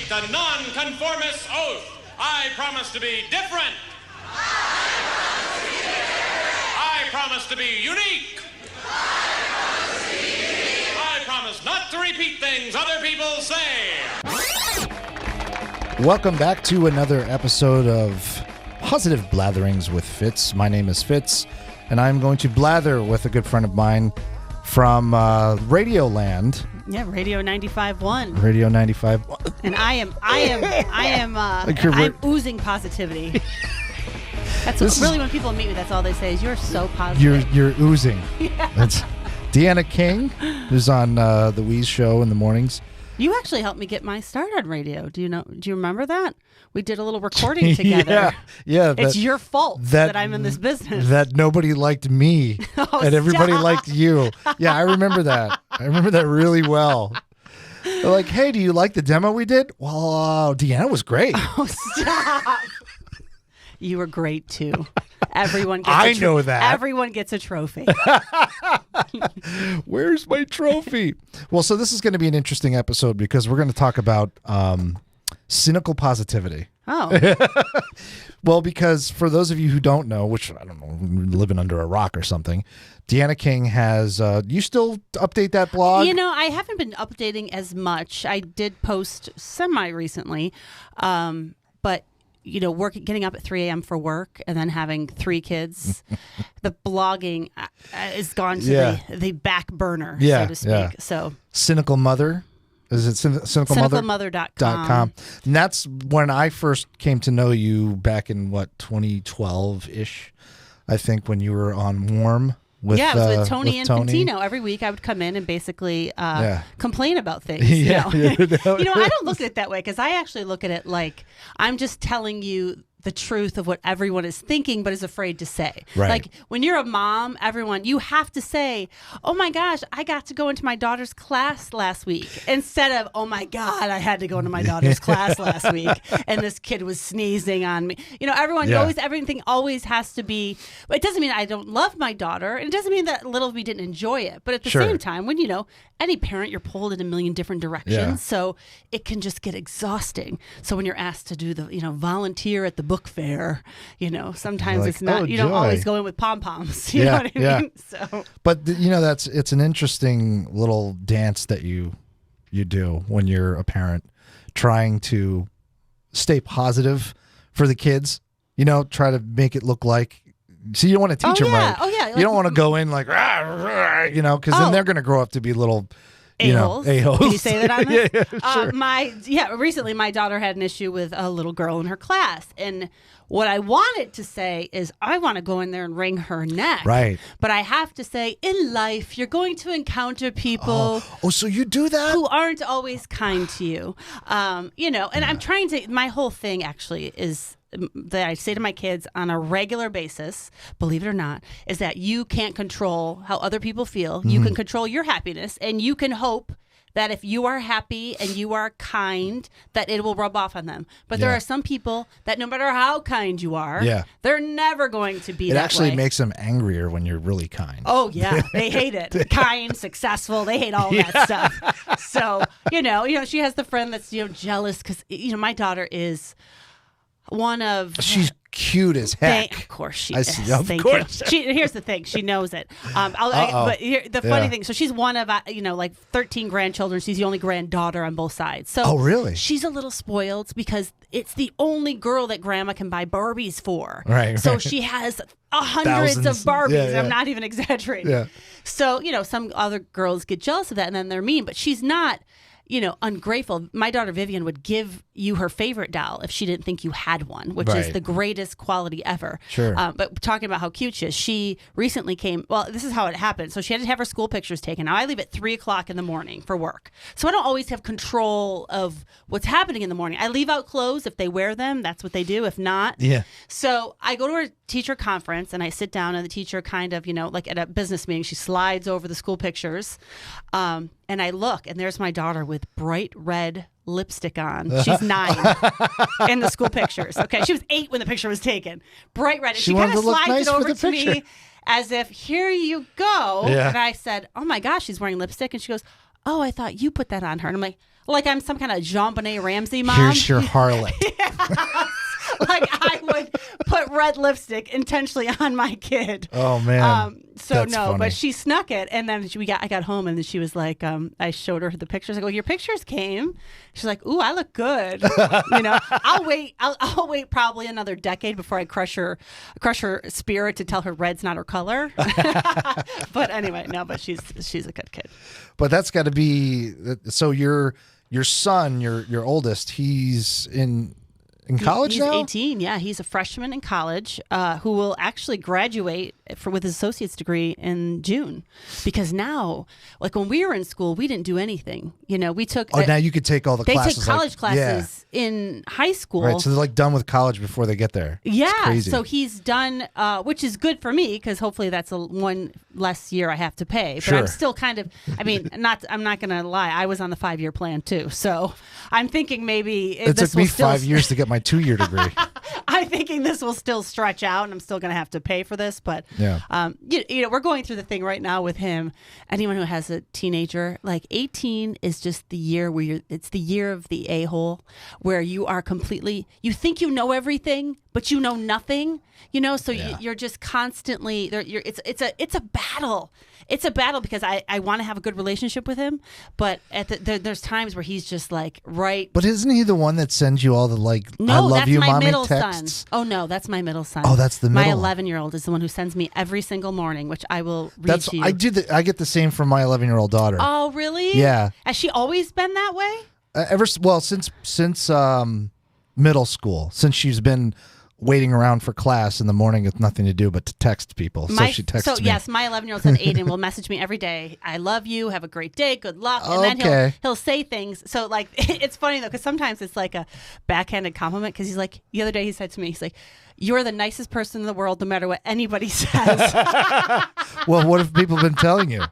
take the non-conformist oath. I promise to be different. I promise to be unique. I promise not to repeat things other people say. Welcome back to another episode of Positive Blatherings with Fitz. My name is Fitz, and I'm going to blather with a good friend of mine from Radio Land. Yeah, Radio 95.1. Radio 95. And I'm oozing positivity. That's really when people meet me, that's all they say is, you're so positive. You're oozing. Yeah. That's Deanna King, who's on the Weeze show in the mornings. You actually helped me get my start on radio. Do you remember that? We did a little recording together. Yeah. It's your fault that I'm in this business. That nobody liked me and everybody liked you. Yeah, I remember that. I remember that really well. They're like, hey, do you like the demo we did? Well, Deanna was great. Oh, stop. You were great, too. Everyone gets a trophy. Where's my trophy? Well, so this is going to be an interesting episode because we're going to talk about cynical positivity. Oh. Well, because for those of you who don't know, which I don't know, living under a rock or something, Deanna King has, you still update that blog? You know, I haven't been updating as much. I did post semi-recently, but you know, getting up at 3 a.m. for work and then having 3 kids, the blogging is gone to the back burner, so to speak. Yeah. So Cynical Mother, is it Cynical Mother? CynicalMother.com. And that's when I first came to know you back in 2012-ish, I think, when you were on Warm. It was with Tony and Pantino. Every week I would come in and basically complain about things. You know? I don't look at it that way because I actually look at it like I'm just telling you the truth of what everyone is thinking but is afraid to say. Right. Like when you're a mom, you have to say, oh my gosh, I got to go into my daughter's class last week, instead of, oh my God, I had to go into my daughter's class last week and this kid was sneezing on me. You know, everything always has to be, it doesn't mean I don't love my daughter, and it doesn't mean that little of me didn't enjoy it, but at the same time, when, any parent, you're pulled in a million different directions, so it can just get exhausting. So when you're asked to do the, volunteer at the book fair, sometimes it's not, you don't always go in with pom-poms, you know what I mean? So, but it's an interesting little dance that you do when you're a parent, trying to stay positive for the kids, try to make it look like, so you don't want to teach them right. Oh, yeah. You don't want to go in like, because then they're going to grow up to be little a-holes. A-holes. Can you say that on this? Sure. Recently my daughter had an issue with a little girl in her class, and what I wanted to say is I want to go in there and wring her neck. Right. But I have to say, in life, you're going to encounter people so you do that? who aren't always kind to you. And I'm trying to, my whole thing actually is that I say to my kids on a regular basis, believe it or not, is that you can't control how other people feel. Mm-hmm. You can control your happiness, and you can hope that if you are happy and you are kind, that it will rub off on them. But there are some people that no matter how kind you are, they're never going to be that way. It actually makes them angrier when you're really kind. Oh, yeah. They hate it. Kind, successful. They hate all that stuff. So, she has the friend that's, jealous because, my daughter is one of... She's cute as heck. Of course she is. Thank you. Here's the thing. She knows it. But the funny thing, so she's one of, 13 grandchildren. She's the only granddaughter on both sides. So oh, really? She's a little spoiled because it's the only girl that grandma can buy Barbies for. Right. So she has hundreds of Barbies. I'm not even exaggerating. Yeah. So, some other girls get jealous of that and then they're mean, but she's not, ungrateful. My daughter Vivian would give you her favorite doll if she didn't think you had one, which is the greatest quality ever. Sure. But talking about how cute she is, she recently came, this is how it happened. So she had to have her school pictures taken. Now I leave at 3:00 in the morning for work. So I don't always have control of what's happening in the morning. I leave out clothes. If they wear them, that's what they do. If not. Yeah. So I go to her teacher conference and I sit down and the teacher kind of, like at a business meeting, she slides over the school pictures. And I look, and there's my daughter with bright red lipstick on. She's 9 in the school pictures. Okay, she was 8 when the picture was taken. Bright red. And she kind of slides it over to me as if, here you go. Yeah. And I said, oh my gosh, she's wearing lipstick. And she goes, oh, I thought you put that on her. And I'm like I'm some kind of Jean-Bonnet Ramsey mom. Here's your harlot. Like I would put red lipstick intentionally on my kid. Oh man. So That's no, funny. but she snuck it, and then I got home, and then she was like, I showed her the pictures. I go, your pictures came. She's like, ooh, I look good. I'll wait probably another decade before I crush her spirit to tell her red's not her color. But anyway, no, but she's a good kid. But that's got to be so. Your son, your oldest, he's in college he's now? 18. Yeah, he's a freshman in college who will actually graduate with his associate's degree in June. Because now, like when we were in school, we didn't do anything. We took. Oh, now you could take all the classes. They take college classes in high school. Right, so they're like done with college before they get there. Yeah, it's crazy. So he's done, which is good for me because hopefully that's one less year I have to pay. But Sure. I'm still kind of, I'm not going to lie. I was on the 5-year plan too. So I'm thinking maybe it took me 5 years to get my 2-year degree. I'm thinking this will still stretch out and I'm still going to have to pay for this. But, we're going through the thing right now with him. Anyone who has a teenager, like 18 is just the year where it's the year of the a-hole where you are completely, you think you know everything, but you know nothing, so you're just constantly there. It's a battle. It's a battle because I want to have a good relationship with him, but there's times where he's just like But isn't he the one that sends you all the No, I love that's you, my mommy middle texts? son. Oh no, that's my middle son. Oh, that's the middle. My 11-year-old is the one who sends me every single morning, which I will read to you. I get the same from my 11-year-old daughter. Oh really? Yeah. Has she always been that way? Since middle school, since she's been waiting around for class in the morning with nothing to do but to text people. So she texts me. Yes, my 11-year-old son Aiden will message me every day. I love you. Have a great day. Good luck. And then he'll say things. So like it's funny though because sometimes it's like a backhanded compliment because he's like the other day he said to me he's like you're the nicest person in the world no matter what anybody says. Well, what have people been telling you?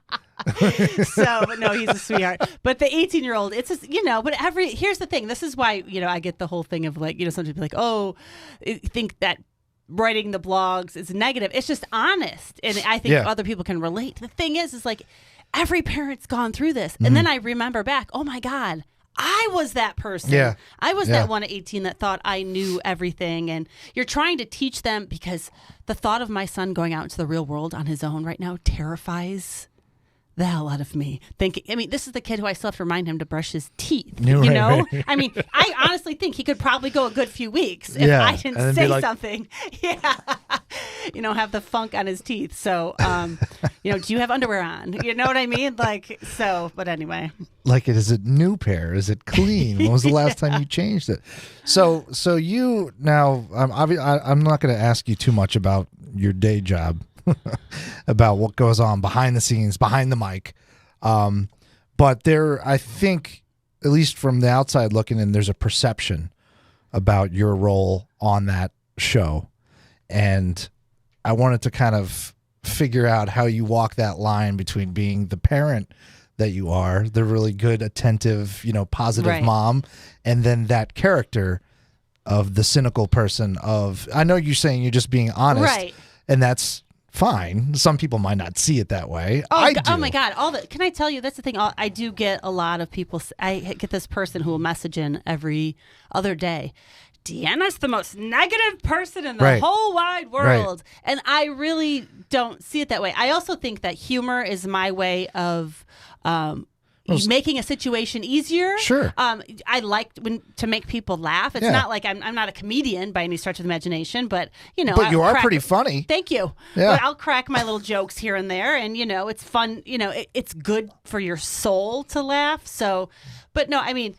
But no, he's a sweetheart. But the 18-year-old, it's just, but here's the thing. This is why, I get the whole thing of like, some people be like, oh, I think that writing the blogs is negative. It's just honest. And I think other people can relate. The thing is like every parent's gone through this. And then I remember back, oh my God, I was that person. Yeah. I was that one at 18 that thought I knew everything. And you're trying to teach them because the thought of my son going out into the real world on his own right now terrifies the hell out of me. This is the kid who I still have to remind him to brush his teeth. Right. I honestly think he could probably go a good few weeks if I didn't say something. Yeah. Have the funk on his teeth. So, do you have underwear on? You know what I mean? But anyway. Is it new pair? Is it clean? When was the last time you changed it? So you now, I'm not going to ask you too much about your day job. About what goes on behind the scenes, behind the mic. But I think, at least from the outside looking in, there's a perception about your role on that show. And I wanted to kind of figure out how you walk that line between being the parent that you are, the really good, attentive, positive mom, and then that character of the cynical person I know you're saying you're just being honest. Right. And that's fine. Some people might not see it that way. I do. Oh my God. Can I tell you, that's the thing. I do get a lot of people. I get this person who will message in every other day. Deanna's the most negative person in the whole wide world. Right. And I really don't see it that way. I also think that humor is my way of making a situation easier. Sure. I like to make people laugh. It's not like I'm not a comedian by any stretch of the imagination, but But you are pretty funny. Thank you. Yeah. But I'll crack my little jokes here and there, and it's fun. It's good for your soul to laugh. So, but no, I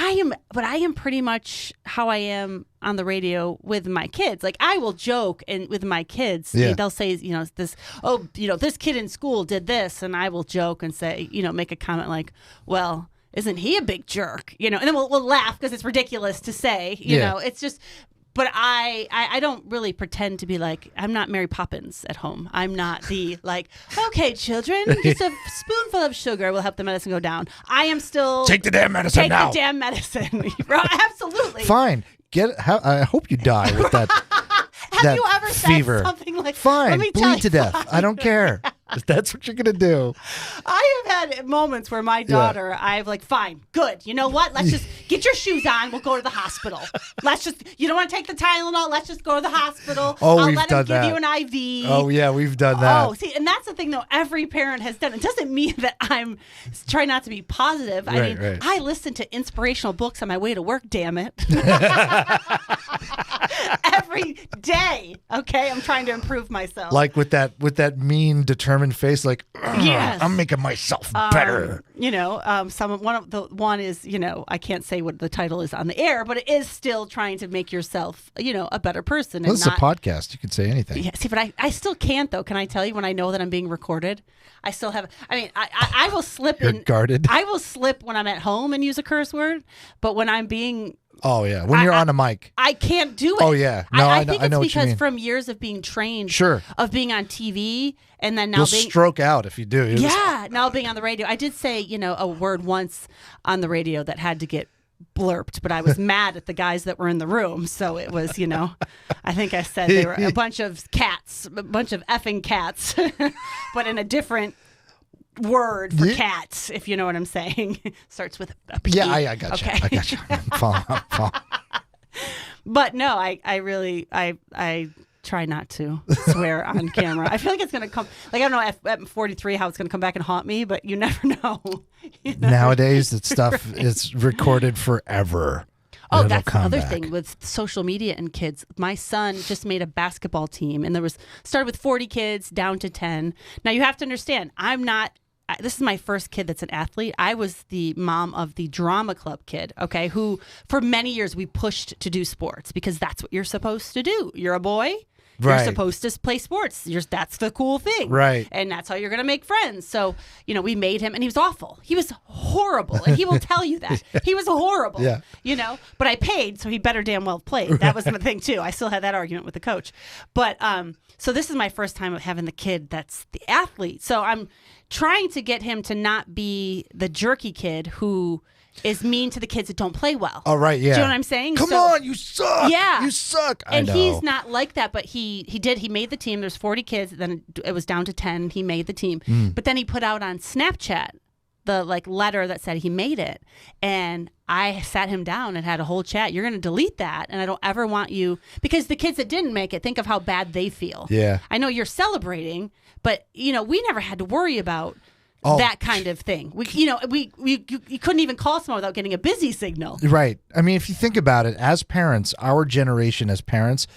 am pretty much how I am on the radio with my kids. Like I will joke with my kids. They'll say, this kid in school did this, and I will joke and say, make a comment like, well, isn't he a big jerk? And then we'll laugh because it's ridiculous to say. It's just. But I don't really pretend to be like, I'm not Mary Poppins at home. I'm not the okay, children, just a spoonful of sugar will help the medicine go down. I am still... Take the damn medicine now. Take the damn medicine. Absolutely. Fine. I hope you die with that Have you ever fever. said something like... Fine, bleed to death. I don't care. If that's what you're going to do. I have had moments where my daughter, I've like, fine, good. You know what? Let's just get your shoes on. We'll go to the hospital. Let's just, you don't want to take the Tylenol. Let's just go to the hospital. Oh, I'll let him give you an IV. Oh, yeah, we've done that. Oh, see, and that's the thing, though. Every parent has done. It doesn't mean that I'm trying not to be positive. I mean, I listen to inspirational books on my way to work, damn it. Every day, okay? I'm trying to improve myself. Like with that mean, determined face, like, yes. I'm making myself better. One is, I can't say what the title is on the air, but it is still trying to make yourself, a better person. Well, this is a podcast. You can say anything. Yeah, see, but I still can't, though. Can I tell you when I know that I'm being recorded? I still have, I will slip You're guarded. I will slip when I'm at home and use a curse word, but when I'm being... Oh, yeah. When you're on a mic. I can't do it. Oh, yeah. No, I think it's know because what you mean. from years of being trained, sure, of being on TV, and then now you'll being... stroke out if you do. Now being on the radio. I did say, a word once on the radio that had to get blurped, but I was mad at the guys that were in the room. So it was, I think I said they were a bunch of cats, a bunch of effing cats, but in a different word for cats, if you know what I'm saying. Starts with a P. Yeah, I got you. Okay. I got you. Follow. But no, I really try not to swear on camera. I feel like it's going to come, like, I don't know at 43 how it's going to come back and haunt me, but you never know. Nowadays, that stuff is recorded forever. Oh, that's the other thing with social media and kids. My son just made a basketball team, and started with 40 kids down to 10. Now, you have to understand, this is my first kid that's an athlete. I was the mom of the drama club kid, okay, who for many years we pushed to do sports because that's what you're supposed to do. You're a boy. You're supposed to play sports. That's the cool thing. Right. And that's how you're going to make friends. So, we made him, and he was awful. He was horrible. And he will tell you that. He was horrible. Yeah. But I paid, so he better damn well played. That was my thing, too. I still had that argument with the coach. But, so this is my first time of having the kid that's the athlete. So I'm trying to get him to not be the jerky kid who is mean to the kids that don't play well. Oh, right, yeah. Do you know what I'm saying? Come on, you suck. Yeah. You suck. And he's not like that, but he made the team. There's 40 kids, then it was down to 10. He made the team. But then he put out on Snapchat the letter that said he made it. And I sat him down and had a whole chat. You're going to delete that, and I don't ever want you, because the kids that didn't make it, think of how bad they feel. Yeah. I know you're celebrating, but we never had to worry about that kind of thing. You couldn't even call someone without getting a busy signal. Right. I mean, if you think about it, as parents, our generation as parents,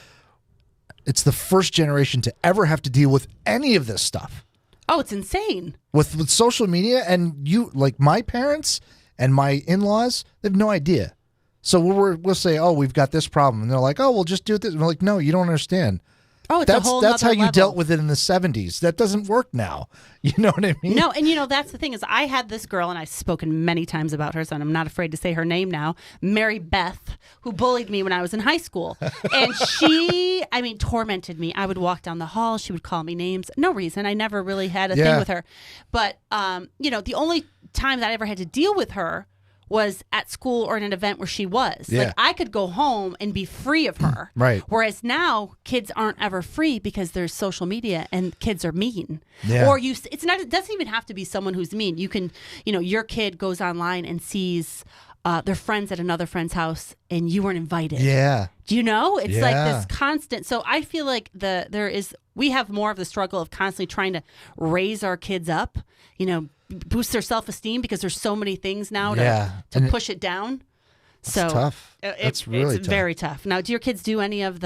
it's the first generation to ever have to deal with any of this stuff. Oh, it's insane. With social media, and like my parents and my in-laws, they have no idea. So we'll say, oh, we've got this problem. And they're like, oh, we'll just do it this. And we're like, no, you don't understand. Oh, it's a whole that's how nother you level. dealt with it in the 70s. That doesn't work now. You know what I mean? No, and that's the thing is I had this girl, and I've spoken many times about her, so I'm not afraid to say her name now, Mary Beth, who bullied me when I was in high school. And she, tormented me. I would walk down the hall. She would call me names. No reason. I never really had a thing with her. But, the only time that I ever had to deal with her was at school or in an event where she was. Yeah. Like, I could go home and be free of her. Right. Whereas now, kids aren't ever free because there's social media and kids are mean. Yeah. Or it doesn't even have to be someone who's mean. You can, your kid goes online and sees their friends at another friend's house and you weren't invited. Yeah. Do you know? It's like this constant. So I feel like we have more of the struggle of constantly trying to raise our kids up, boost their self-esteem because there's so many things now to push it down. That's tough. It's really tough. Very tough. Now, do your kids do any of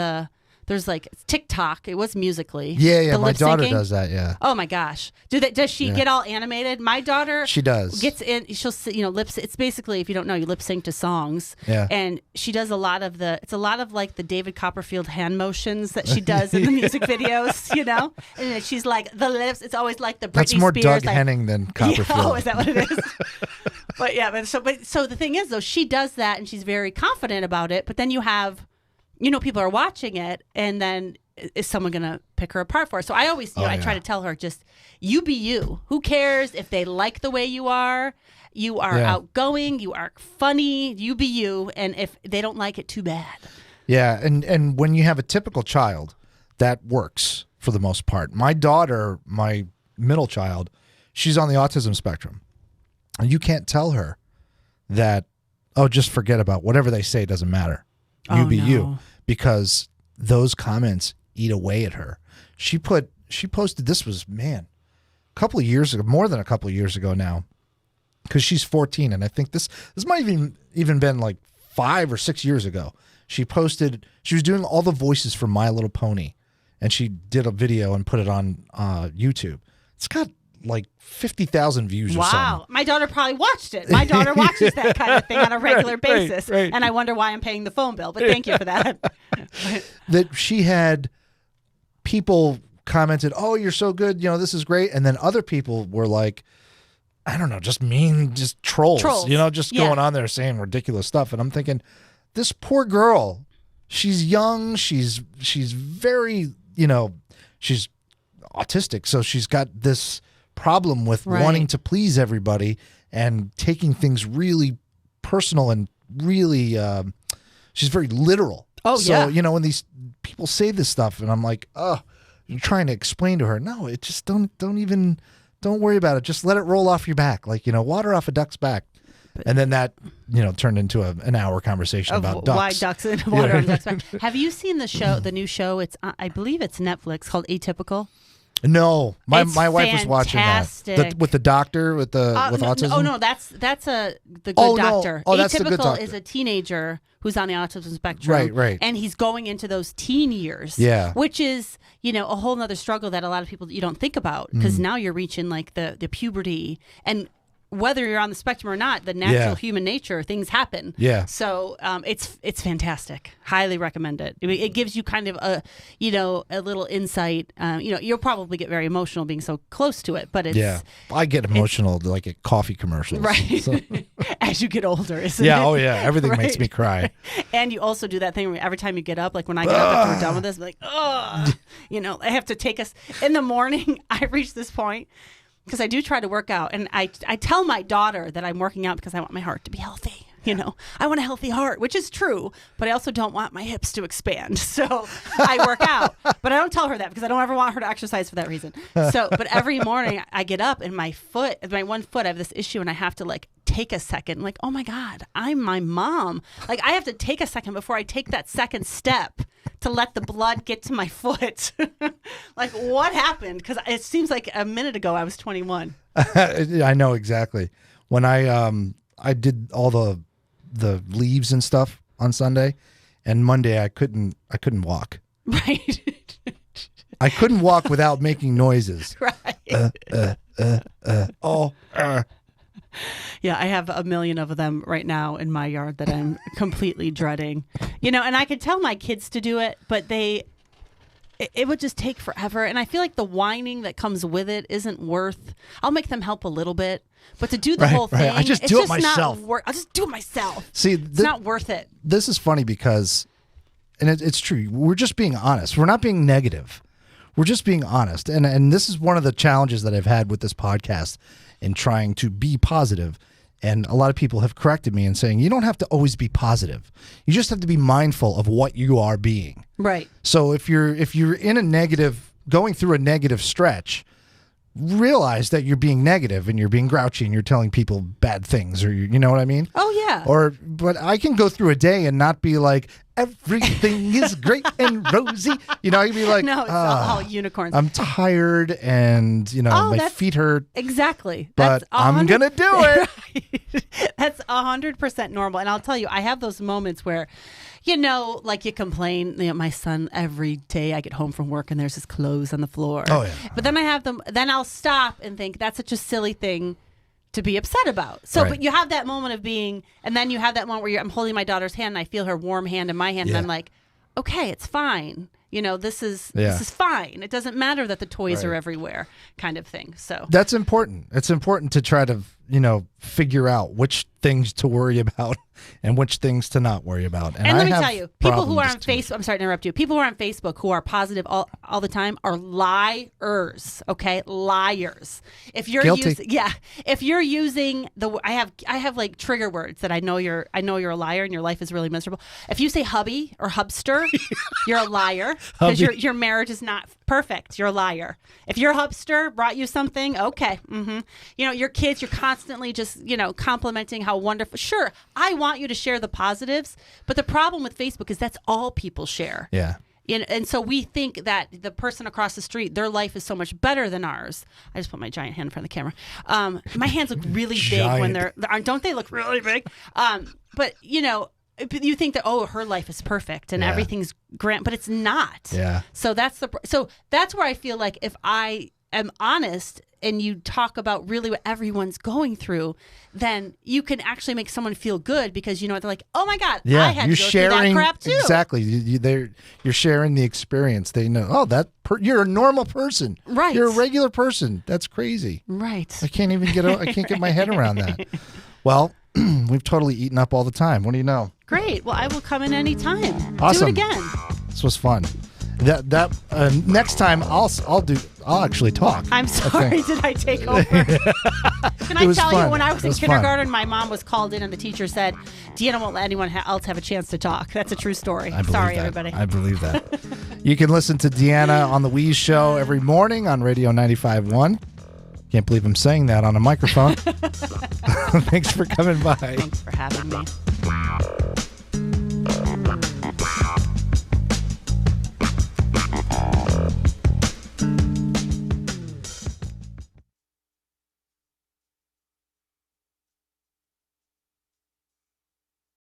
there's like TikTok. It was Musical.ly. Yeah. My daughter syncing. does that. Yeah. Oh my gosh. Does she get all animated? My daughter. She does. Gets in. She'll lip. It's basically, if you don't know, you lip sync to songs. Yeah. And she does a lot of like the David Copperfield hand motions that she does in the music videos. And then she's like the lips. It's always like the Britney That's more Spears, Doug like, Henning than Copperfield. Oh, is that what it is? So the thing is though, she does that and she's very confident about it. But then you have, people are watching it, and then is someone going to pick her apart for her? So I always, I try to tell her, just you be you. Who cares if they like the way you are? You are outgoing. You are funny. You be you. And if they don't like it, too bad. Yeah. And when you have a typical child, that works for the most part. My daughter, my middle child, she's on the autism spectrum. And you can't tell her that, oh, just forget about whatever they say, doesn't matter. You be you, because those comments eat away at her. She posted, this was, man, a couple of years ago, more than a couple of years ago now, because she's 14, and I think this might even been like 5 or 6 years ago. She posted, she was doing all the voices for My Little Pony, and she did a video and put it on YouTube. It's got like 50,000 views or something. Wow. My daughter probably watched it. My daughter watches that kind of thing on a regular basis. Right. And I wonder why I'm paying the phone bill, but thank you for that. That she had people commented, oh, you're so good, this is great. And then other people were like, I don't know, just trolls. Just going on there saying ridiculous stuff. And I'm thinking, this poor girl, she's young, she's very, she's autistic, so she's got this problem with wanting to please everybody and taking things really personal and really she's very literal. When these people say this stuff, and I'm like, oh, you're trying to explain to her, no, it just don't worry about it, just let it roll off your back, like water off a duck's back. And then that turned into an hour conversation about ducks. Why ducks in water on ducks back. Have you seen the new show? It's I believe it's Netflix, called Atypical. No, my wife was watching that with the doctor with autism. Oh no, that's the good doctor. Oh, that's the good Atypical doctor. is a teenager who's on the autism spectrum, right, and he's going into those teen years, which is a whole nother struggle that a lot of people you don't think about, because now you're reaching like the puberty, and whether you're on the spectrum or not, the natural human nature, things happen. Yeah. So it's fantastic. Highly recommend it. It gives you kind of a little insight. You'll probably get very emotional being so close to it, but it's I get emotional like at coffee commercials, right? So. As you get older, isn't it? Yeah. Oh yeah. Everything makes me cry. And you also do that thing where every time you get up, like when I get up after we're done with this, I'm like, oh, I have to take us in the morning. I reach this point, because I do try to work out, and I tell my daughter that I'm working out because I want my heart to be healthy. I want a healthy heart, which is true, but I also don't want my hips to expand. So I work out, but I don't tell her that because I don't ever want her to exercise for that reason. But every morning I get up and my one foot, I have this issue, and I have to like take a second, like, oh my God, I'm my mom. Like I have to take a second before I take that second step to let the blood get to my foot. Like, what happened? Because it seems like a minute ago I was 21. I know exactly. When I did all the leaves and stuff on Sunday, and Monday I couldn't walk. Right. I couldn't walk without making noises. Right. Yeah, I have a million of them right now in my yard that I'm completely dreading. And I could tell my kids to do it, but it would just take forever. And I feel like the whining that comes with it isn't worth. I'll make them help a little bit, but to do the whole thing, I just do it myself. I'll just do it myself. See, it's not worth it. This is funny because, and it's true, we're just being honest. We're not being negative. We're just being honest. And this is one of the challenges that I've had with this podcast in trying to be positive. And a lot of people have corrected me in saying, you don't have to always be positive. You just have to be mindful of what you are being. Right. So if you're going through a negative stretch, realize that you're being negative and you're being grouchy and you're telling people bad things, or you know what I mean? Oh yeah. But I can go through a day and not be like, everything is great and rosy. I'd be like, no, it's all unicorns. I'm tired and my feet hurt. Exactly. But I'm gonna do it. Right. That's 100% normal. And I'll tell you, I have those moments where, like you complain, my son, every day I get home from work and there's his clothes on the floor. Oh yeah. But then then I'll stop and think that's such a silly thing to be upset about. So, right. But you have that moment of being, and then you have that moment where I'm holding my daughter's hand and I feel her warm hand in my hand, and I'm like, okay, it's fine. This is fine. It doesn't matter that the toys are everywhere, kind of thing. So that's important. It's important to try to figure out which things to worry about and which things to not worry about. And let me tell you, people who are on Facebook, I'm sorry to interrupt you, people who are on Facebook who are positive all the time are liars, okay? Liars. If you're using I have like trigger words that I know you're a liar and your life is really miserable. If you say hubby or hubster, you're a liar because your marriage is not perfect, you're a liar. If your hubster brought you something, okay. Your kids, you're constantly just, complimenting how wonderful. Sure, I want you to share the positives, but the problem with Facebook is that's all people share. Yeah. And so we think that the person across the street, their life is so much better than ours. I just put my giant hand in front of the camera. My hands look really big when don't they look really big? But, you think that, her life is perfect and everything's grand, but it's not. Yeah. So that's where I feel like if I am honest and you talk about really what everyone's going through, then you can actually make someone feel good because they're like, oh my God, I had to go through that crap too. Exactly. You're sharing the experience. They know, you're a normal person. Right. You're a regular person. That's crazy. Right. I can't even get my head around that. Well, we've totally eaten up all the time. What do you know? Great. Well, I will come in anytime. Awesome. Do it again. This was fun. Next time I'll actually talk. I'm sorry, did I take over? Can I tell you, when I was in kindergarten, my mom was called in and the teacher said, Deanna won't let anyone else have a chance to talk. That's a true story. Sorry, everybody. I believe that. You can listen to Deanna on The Wee Show every morning on Radio 95.1. Can't believe I'm saying that on a microphone. Thanks for coming by. Thanks for having me.